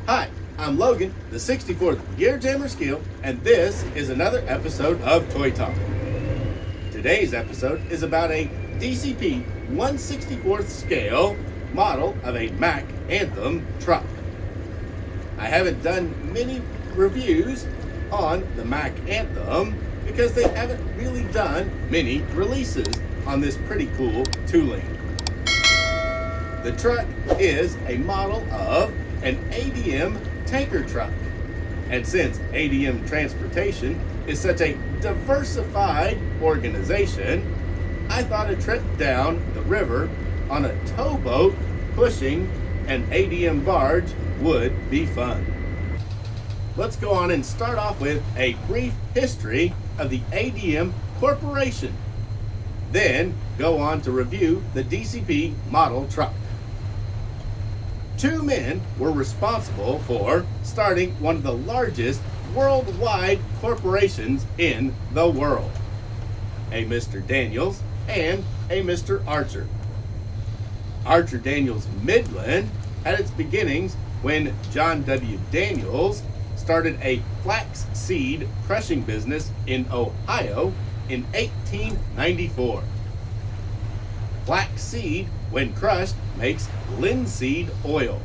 Hi, I'm Logan, the 64th Gear Jammer Skeele, and this is another episode of Toy Talk. Today's episode is about a DCP 1/64th scale model of a Mack Anthem truck. I haven't done many reviews on the Mack Anthem because they haven't really done many releases on this pretty cool tooling. The truck is a model of an ADM tanker truck. And since ADM Transportation is such a diversified organization, I thought a trip down the river on a towboat pushing an ADM barge would be fun. Let's go on and start off with a brief history of the ADM Corporation. Then go on to review the DCP model truck. Two men were responsible for starting one of the largest worldwide corporations in the world. A Mr. Daniels and a Mr. Archer. Archer Daniels Midland had its beginnings when John W. Daniels started a flax seed crushing business in Ohio in 1894. Flax seed, when crushed, makes linseed oil.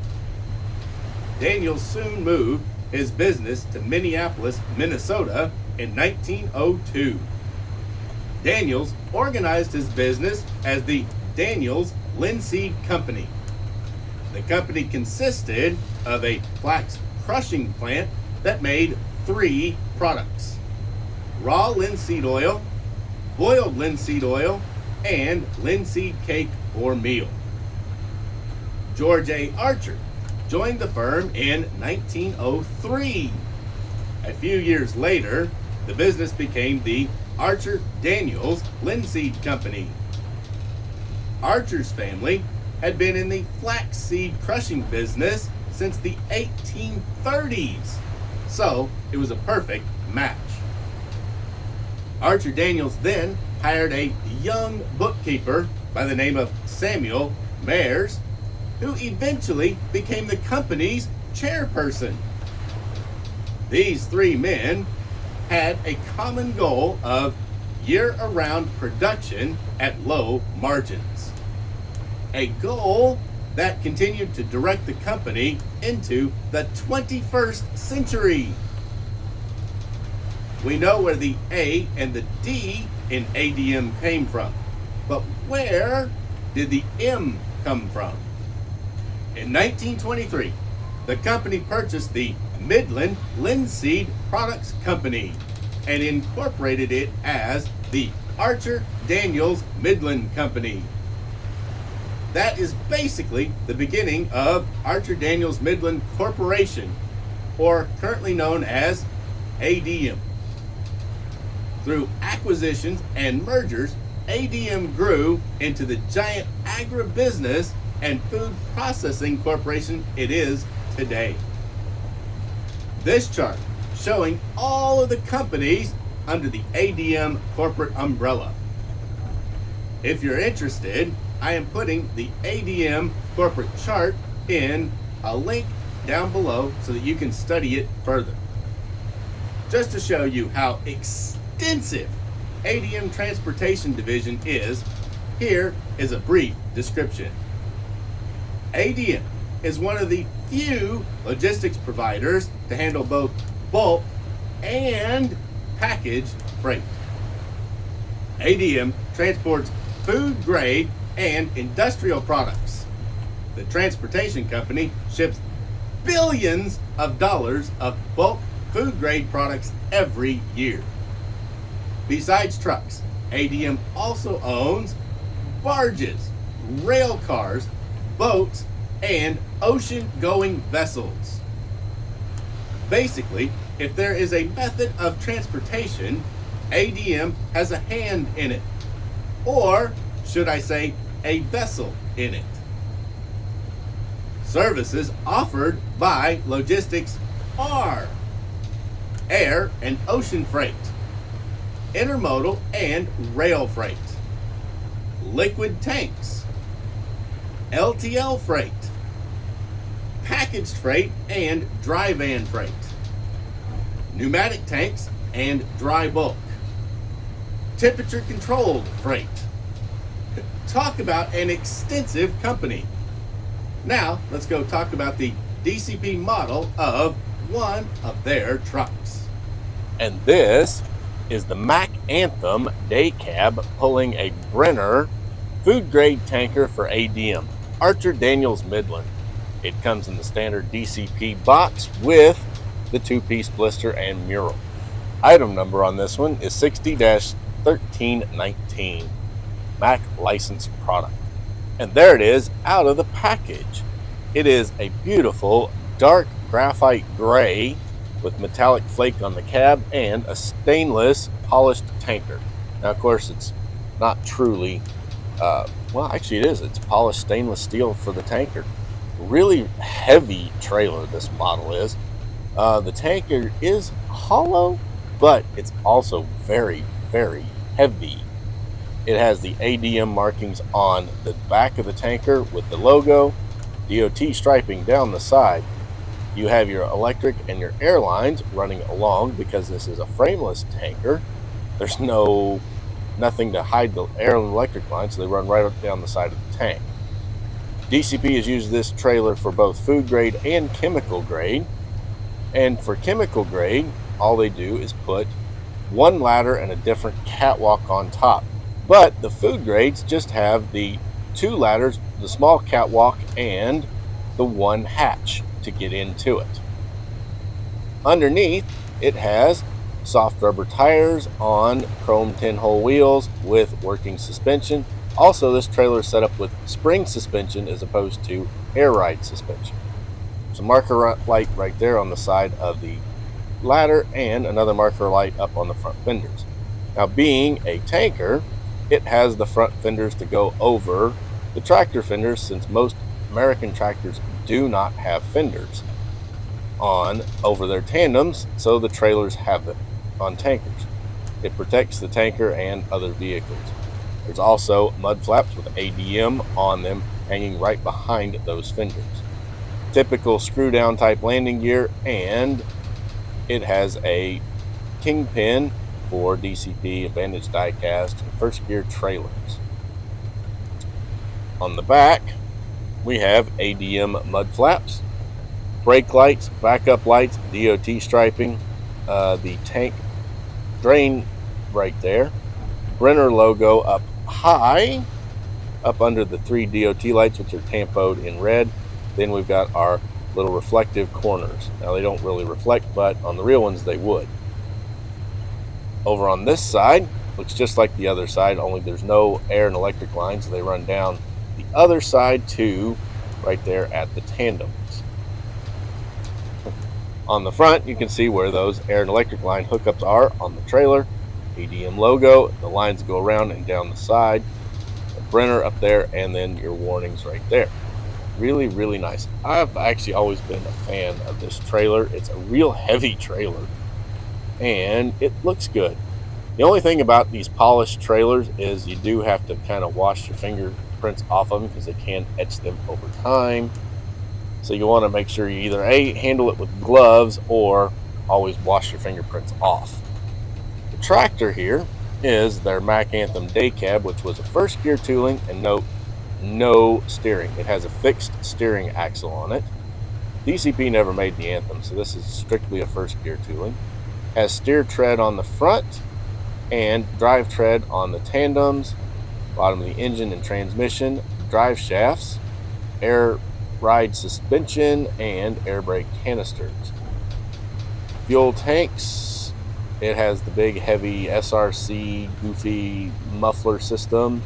Daniels soon moved his business to Minneapolis, Minnesota in 1902. Daniels organized his business as the Daniels Linseed Company. The company consisted of a flax crushing plant that made three products: raw linseed oil, boiled linseed oil, and linseed cake or meal. George A. Archer joined the firm in 1903. A few years later, the business became the Archer Daniels Linseed Company. Archer's family had been in the flaxseed crushing business since the 1830s, so it was a perfect match. Archer Daniels then hired a young bookkeeper by the name of Samuel Mayers, who eventually became the company's chairperson. These three men had a common goal of year-round production at low margins, a goal that continued to direct the company into the 21st century. We know where the A and the D in ADM came from, but where did the M come from? In 1923, the company purchased the Midland Linseed Products Company and incorporated it as the Archer Daniels Midland Company. That is basically the beginning of Archer Daniels Midland Corporation, or currently known as ADM. Through acquisitions and mergers, ADM grew into the giant agribusiness and food processing corporation it is today. This chart showing all of the companies under the ADM corporate umbrella. If you're interested, I am putting the ADM corporate chart in a link down below so that you can study it further. Just to show you how extensive ADM Transportation Division is, here is a brief description. ADM is one of the few logistics providers to handle both bulk and packaged freight. ADM transports food grade and industrial products. The transportation company ships billions of dollars of bulk food grade products every year. Besides trucks, ADM also owns barges, rail cars, boats, and ocean-going vessels. Basically, if there is a method of transportation, ADM has a hand in it. Or, should I say, a vessel in it. Services offered by logistics are air and ocean freight, intermodal and rail freight, liquid tanks, LTL freight, packaged freight and dry van freight, pneumatic tanks and dry bulk, temperature controlled freight. Talk about an extensive company. Now, let's go talk about the DCP model of one of their trucks. And this is the Mack Anthem day cab pulling a Brenner food grade tanker for ADM, Archer Daniels Midland. It comes in the standard DCP box with the 2-piece blister and mural. Item number on this one is 60-1319, Mack licensed product. And there it is out of the package. It is a beautiful dark graphite gray with metallic flake on the cab and a stainless polished tanker. Now, of course, it's not truly, well, actually it is. It's polished stainless steel for the tanker. Really heavy trailer this model is. The tanker is hollow, but it's also very, very heavy. It has the ADM markings on the back of the tanker with the logo, DOT striping down the side. You have your electric and your air lines running along because this is a frameless tanker. There's nothing to hide the air and electric lines, so they run right up down the side of the tank. DCP has used this trailer for both food grade and chemical grade. And for chemical grade, all they do is put one ladder and a different catwalk on top. But the food grades just have the 2 ladders, the small catwalk, and the 1 hatch to get into it. Underneath, it has soft rubber tires on chrome 10-hole wheels with working suspension. Also, this trailer is set up with spring suspension as opposed to air ride suspension. There's a marker light right there on the side of the ladder and another marker light up on the front fenders. Now, being a tanker, it has the front fenders to go over the tractor fenders, since most American tractors do not have fenders on over their tandems, so the trailers have them on tankers. It protects the tanker and other vehicles. There's also mud flaps with ADM on them hanging right behind those fenders. Typical screw down type landing gear, and it has a kingpin for DCP, Advantage Diecast, and first gear trailers. On the back, we have ADM mud flaps, brake lights, backup lights, DOT striping, the tank drain right there, Brenner logo up high, up under the 3 DOT lights, which are tampoed in red. Then we've got our little reflective corners. Now, they don't really reflect, but on the real ones they would. Over on this side, looks just like the other side, only there's no air and electric lines. They run down the other side too, right there at the tandems. On the front, you can see where those air and electric line hookups are on the trailer. ADM logo, the lines go around and down the side. The Brenner up there, and then your warnings right there. Really, really nice. I've actually always been a fan of this trailer. It's a real heavy trailer, and it looks good. The only thing about these polished trailers is you do have to kind of wash your fingerprints off of them because they can etch them over time. So you want to make sure you either handle it with gloves or always wash your fingerprints off. The tractor here is their Mack Anthem day cab, which was a first gear tooling, and no steering. It has a fixed steering axle on it. DCP never made the Anthem, so this is strictly a first gear tooling. Has steer tread on the front and drive tread on the tandems, bottom of the engine and transmission, drive shafts, air ride suspension, and air brake canisters. Fuel tanks, it has the big heavy SRC goofy muffler system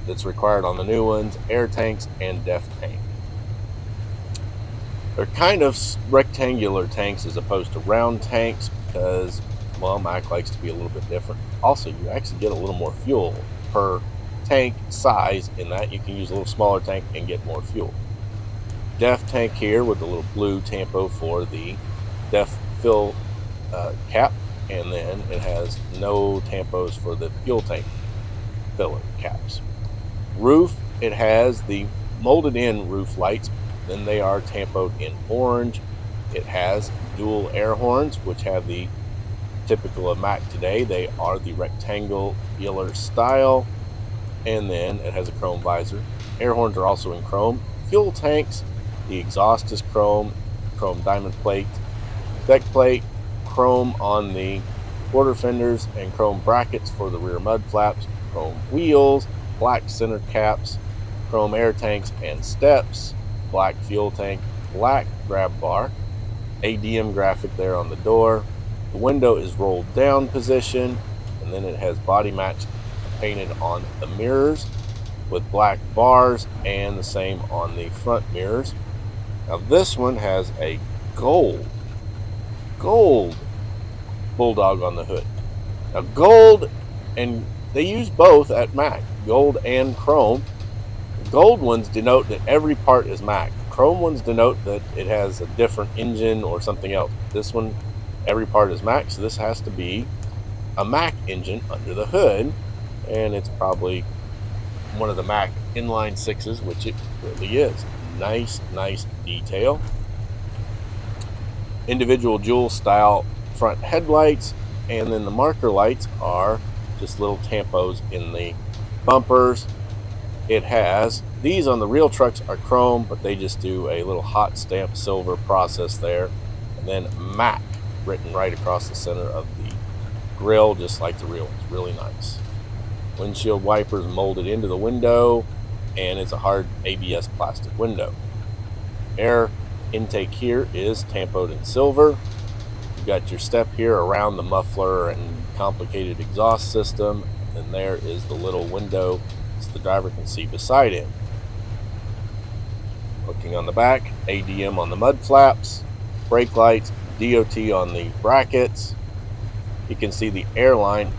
that's required on the new ones, air tanks, and def tank. They're kind of rectangular tanks as opposed to round tanks because, well, Mack likes to be a little bit different. Also, you actually get a little more fuel per tank size in that you can use a little smaller tank and get more fuel. Def tank here with the little blue tampo for the def fill cap, and then it has no tampos for the fuel tank filler caps. Roof, it has the molded in roof lights then they are tampoed in orange. It has dual air horns, which have the typical of Mack today. They are the rectangular style, and then it has a chrome visor. Air horns are also in chrome. Fuel tanks, the exhaust is chrome diamond plate, deck plate, chrome on the quarter fenders, and chrome brackets for the rear mud flaps, chrome wheels, black center caps, chrome air tanks and steps, black fuel tank, black grab bar, ADM graphic there on the door. The window is rolled down position, and then it has body match painted on the mirrors with black bars, and the same on the front mirrors. Now this one has a gold bulldog on the hood. Now gold, and they use both at Mack, gold and chrome. Gold ones denote that every part is Mack. Chrome ones denote that it has a different engine or something else. This one, every part is Mack, so this has to be a Mack engine under the hood, and it's probably one of the Mack inline sixes, which it really is. Nice detail. Individual jewel style front headlights, and then the marker lights are just little tampos in the bumpers. It has, these on the real trucks are chrome, but they just do a little hot stamp silver process there, and then Mack written right across the center of the grill, just like the real ones. Really nice. Windshield wipers molded into the window, and it's a hard ABS plastic window. Air intake here is tampoed in silver. You've got your step here around the muffler and complicated exhaust system, and there is the little window so the driver can see beside him. Looking on the back, ADM on the mud flaps, brake lights, DOT on the brackets. You can see the airline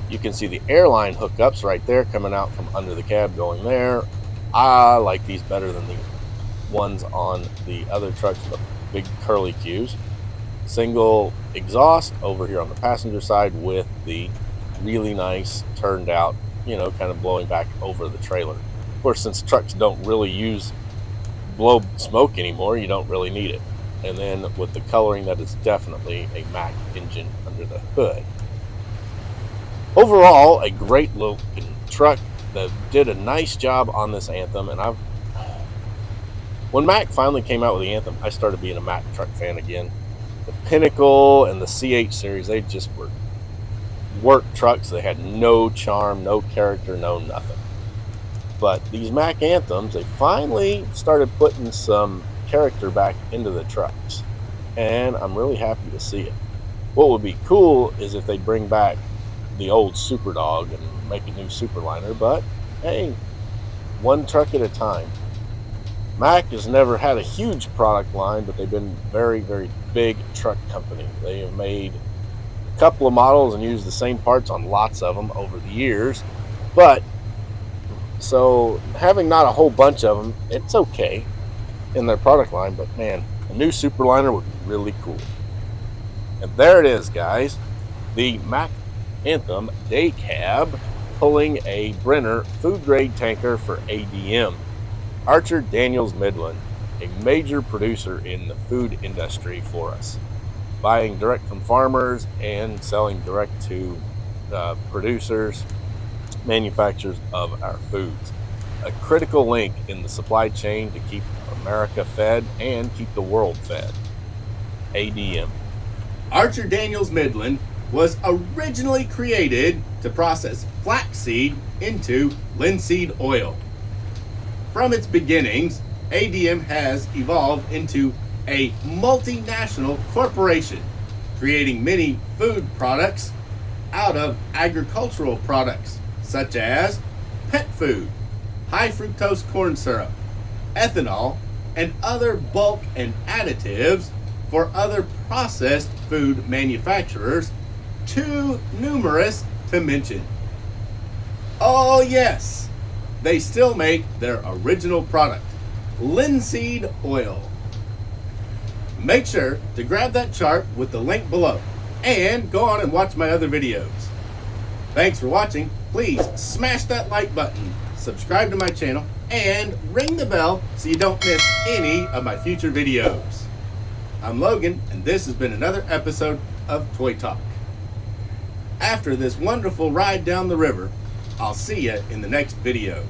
hookups right there coming out from under the cab going there. I like these better than the ones on the other trucks, the big curly Qs. Single exhaust over here on the passenger side with the really nice turned out, kind of blowing back over the trailer. Of course, since trucks don't really blow smoke anymore, you don't really need it. And then with the coloring, that is definitely a Mack engine under the hood. Overall, a great looking truck that did a nice job on this Anthem. And when Mack finally came out with the Anthem, I started being a Mack truck fan again. The Pinnacle and the CH series, they just were work trucks. They had no charm, no character, no nothing. But these Mack Anthems, they finally started putting some character back into the trucks, and I'm really happy to see it. What would be cool is if they bring back the old Super Dog and make a new Superliner, but hey, one truck at a time. Mack has never had a huge product line, but they've been very big truck company. They have made a couple of models and used the same parts on lots of them over the years, but so having not a whole bunch of them, it's okay in their product line, but man, a new Superliner would be really cool. And there it is, guys, the Mack Anthem day cab pulling a Brenner food grade tanker for ADM. Archer Daniels Midland, a major producer in the food industry for us, buying direct from farmers and selling direct to producers, manufacturers of our foods. A critical link in the supply chain to keep America fed and keep the world fed. ADM. Archer Daniels Midland was originally created to process flaxseed into linseed oil. From its beginnings, ADM has evolved into a multinational corporation, creating many food products out of agricultural products, such as pet food, high fructose corn syrup, ethanol, and other bulk and additives for other processed food manufacturers, too numerous to mention. Oh yes, they still make their original product, linseed oil. Make sure to grab that chart with the link below and go on and watch my other videos. Thanks for watching. Please smash that like button, subscribe to my channel, and ring the bell so you don't miss any of my future videos. I'm Logan, and this has been another episode of Toy Talk. After this wonderful ride down the river, I'll see you in the next video.